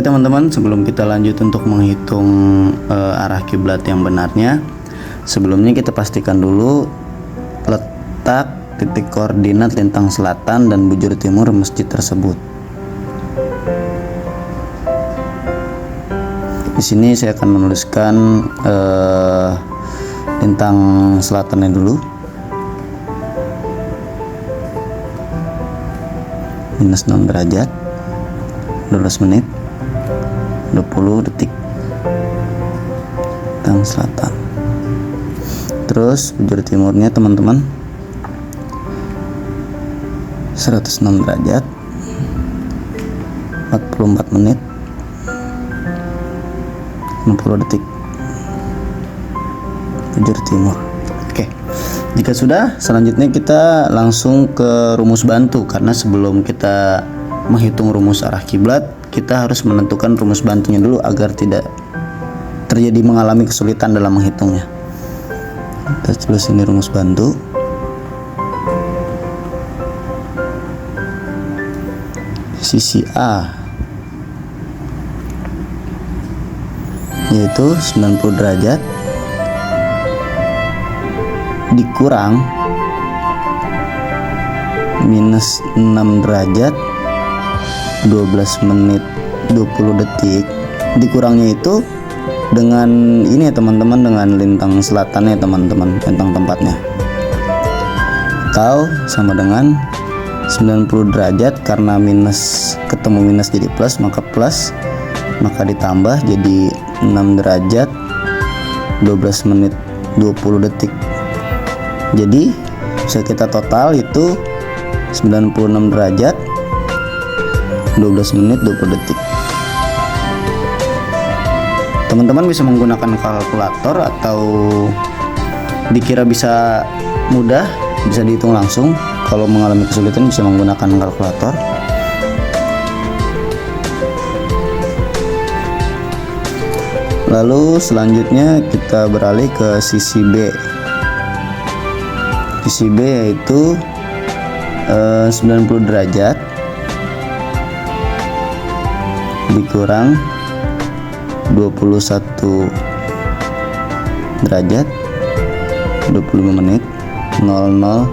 Oke teman-teman, sebelum kita lanjut untuk menghitung arah kiblat yang benarnya, sebelumnya kita pastikan dulu letak titik koordinat lintang selatan dan bujur timur masjid tersebut. Di sini saya akan menuliskan lintang selatannya dulu. Minus 6 derajat, 12 menit, 20 detik. Lintang selatan. Terus bujur timurnya teman-teman 106 derajat, 44 menit, 60 detik. Bujur timur. Oke. Jika sudah, selanjutnya kita langsung ke rumus bantu, karena sebelum kita menghitung rumus arah kiblat, kita harus menentukan rumus bantunya dulu agar tidak terjadi mengalami kesulitan dalam menghitungnya. Kita tulis ini rumus bantu. Sisi A yaitu 90 derajat dikurang minus 6 derajat 12 menit 20 detik, dikurangnya itu dengan ini ya teman-teman, dengan lintang selatannya teman-teman, lintang tempatnya, atau sama dengan 90 derajat, karena minus ketemu minus jadi plus, maka ditambah jadi 6 derajat 12 menit 20 detik. Jadi bisa kita total itu 96 derajat 12 menit 20 detik. Teman-teman bisa menggunakan kalkulator atau dikira bisa mudah, bisa dihitung langsung. Kalau mengalami kesulitan bisa menggunakan kalkulator. Lalu selanjutnya kita beralih ke sisi B. Sisi B yaitu 90 derajat dikurang 21 derajat 25 menit 00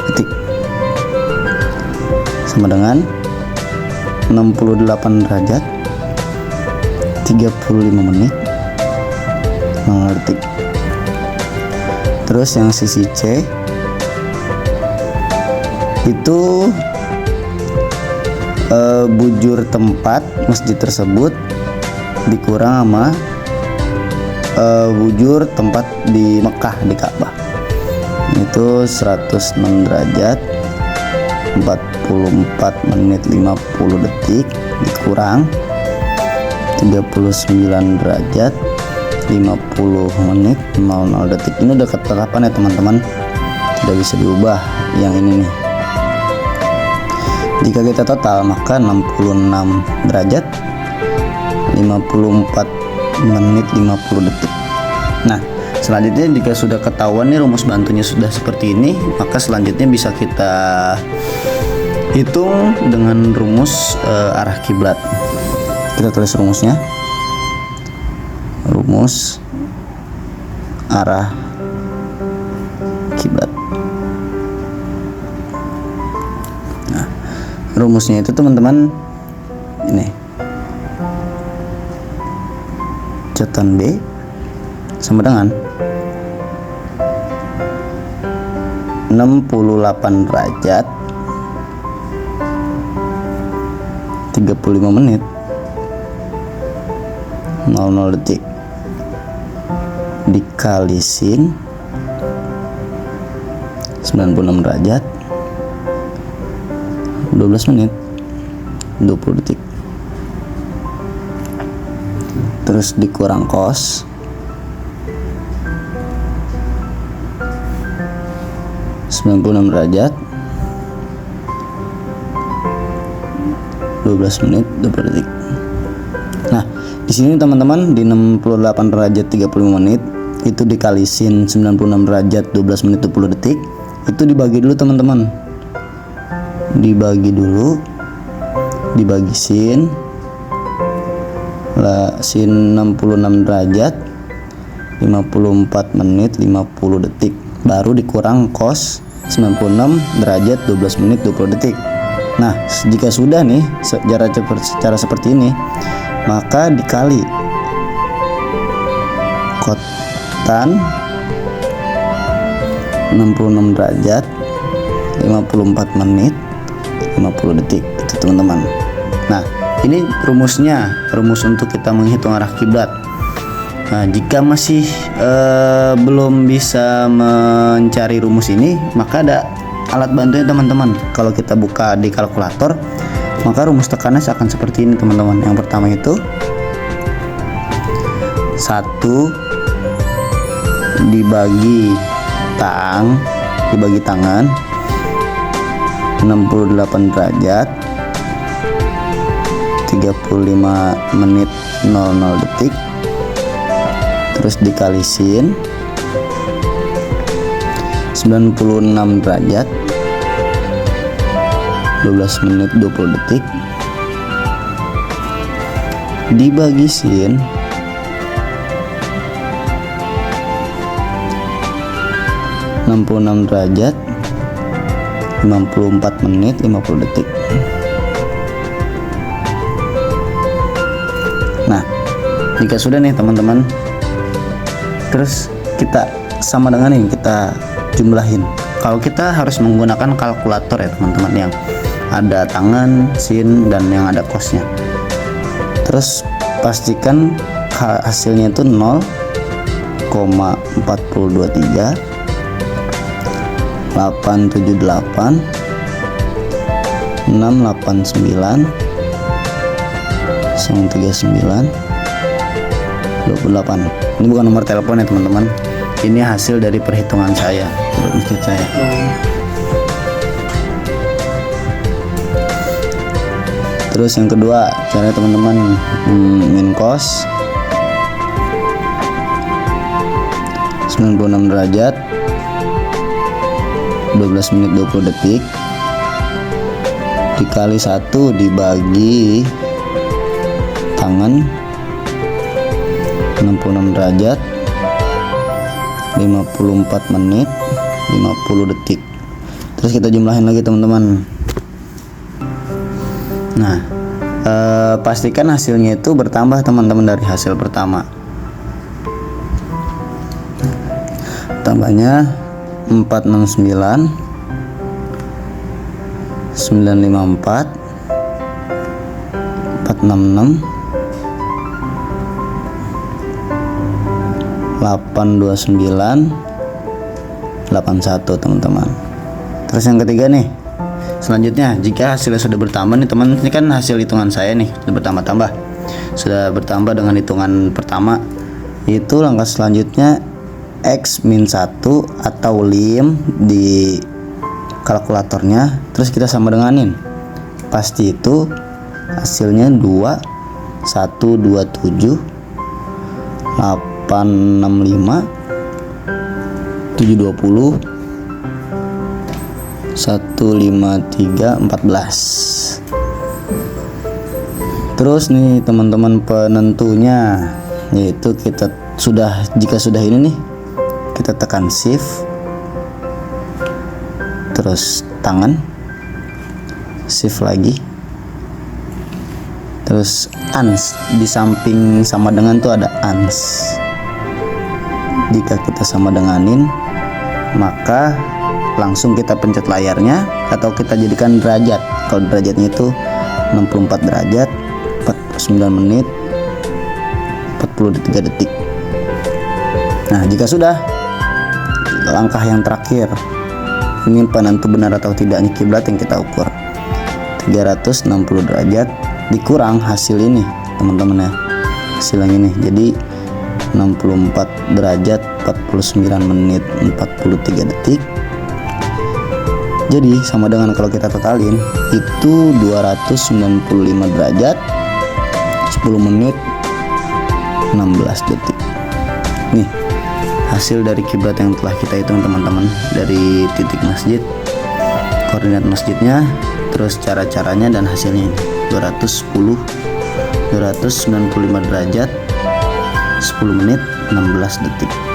detik, sama dengan 68 derajat 35 menit 0 detik. Terus yang sisi C itu bujur tempat masjid tersebut dikurang sama bujur tempat di Mekah, di Ka'bah, itu 106 derajat 44 menit 50 detik dikurang 39 derajat 50 menit 00 detik. Ini udah ketetapan ya teman-teman, tidak bisa diubah yang ini nih. Jika kita total maka 66 derajat 54 menit 50 detik. Nah, selanjutnya jika sudah ketahuan nih rumus bantunya sudah seperti ini, maka selanjutnya bisa kita hitung dengan rumus arah kiblat. Kita tulis rumusnya. Rumus arah kiblat. Nah, rumusnya itu teman-teman ini. Catatan B sama dengan 68 derajat 35 menit 00 detik dikali sin 96 derajat 12 menit 20 detik, terus dikurang cos 96 derajat 12 menit 20 detik. Nah, di sini teman-teman di 68 derajat 35 menit itu dikali sin 96 derajat 12 menit 20 detik, itu dibagi dulu teman-teman. Dibagi dulu, dibagi sin sin 66 derajat 54 menit 50 detik, baru dikurang cos 96 derajat 12 menit 20 detik. Nah, jika sudah nih secara seperti ini, maka dikali kotan 66 derajat 54 menit 50 detik itu teman-teman. Nah, ini rumus untuk kita menghitung arah kiblat. Nah, jika masih belum bisa mencari rumus ini, maka ada alat bantunya teman-teman. Kalau kita buka di kalkulator, maka rumus tekanannya akan seperti ini teman-teman. Yang pertama itu 1 dibagi tangan 68 derajat 35 menit 00 detik, terus dikali sin 96 derajat 12 menit 20 detik dibagi sin 66 derajat 54 menit 50 detik. Nah, jika sudah nih teman-teman, terus kita sama dengan ini, kita jumlahin. Kalau kita harus menggunakan kalkulator ya teman-teman, yang ada tangan, sin, dan yang ada cosnya. Terus pastikan hasilnya itu 0,423 878 689 039 28. Ini bukan nomor telepon ya teman-teman, ini hasil dari perhitungan saya, masjid saya. Terus yang kedua, caranya teman-teman min cos 96 derajat 12 menit 20 detik dikali 1 dibagi tangan 66 derajat 54 menit 50 detik. Terus kita jumlahin lagi teman-teman. Nah, pastikan hasilnya itu bertambah teman-teman dari hasil pertama. Tambahnya 469 954 466 829 81 teman-teman. Terus yang ketiga nih, selanjutnya jika hasilnya sudah bertambah nih teman, ini kan hasil hitungan saya nih sudah bertambah dengan hitungan pertama. Itu langkah selanjutnya X min 1 atau lim di kalkulatornya, terus kita sama denganin. Pasti itu hasilnya 2 127 865 720 153 14. Terus nih teman-teman, penentunya yaitu jika sudah ini nih, kita tekan shift terus tangan, shift lagi, terus ans di samping sama dengan tuh ada ans. Jika kita sama denganin, maka langsung kita pencet layarnya atau kita jadikan derajat. Kalau derajatnya itu 64 derajat 49 menit 43 detik. Nah, jika sudah, langkah yang terakhir, ini penentu benar atau tidaknya kiblat yang kita ukur 360 derajat dikurang hasil ini teman-teman ya, hasil yang ini. Jadi 64 derajat 49 menit 43 detik. Jadi sama dengan kalau kita totalin itu 295 derajat 10 menit 16 detik. Nih hasil dari kiblat yang telah kita hitung teman-teman, dari titik masjid, koordinat masjidnya, terus cara-caranya dan hasilnya ini 210 295 derajat 10 menit 16 detik.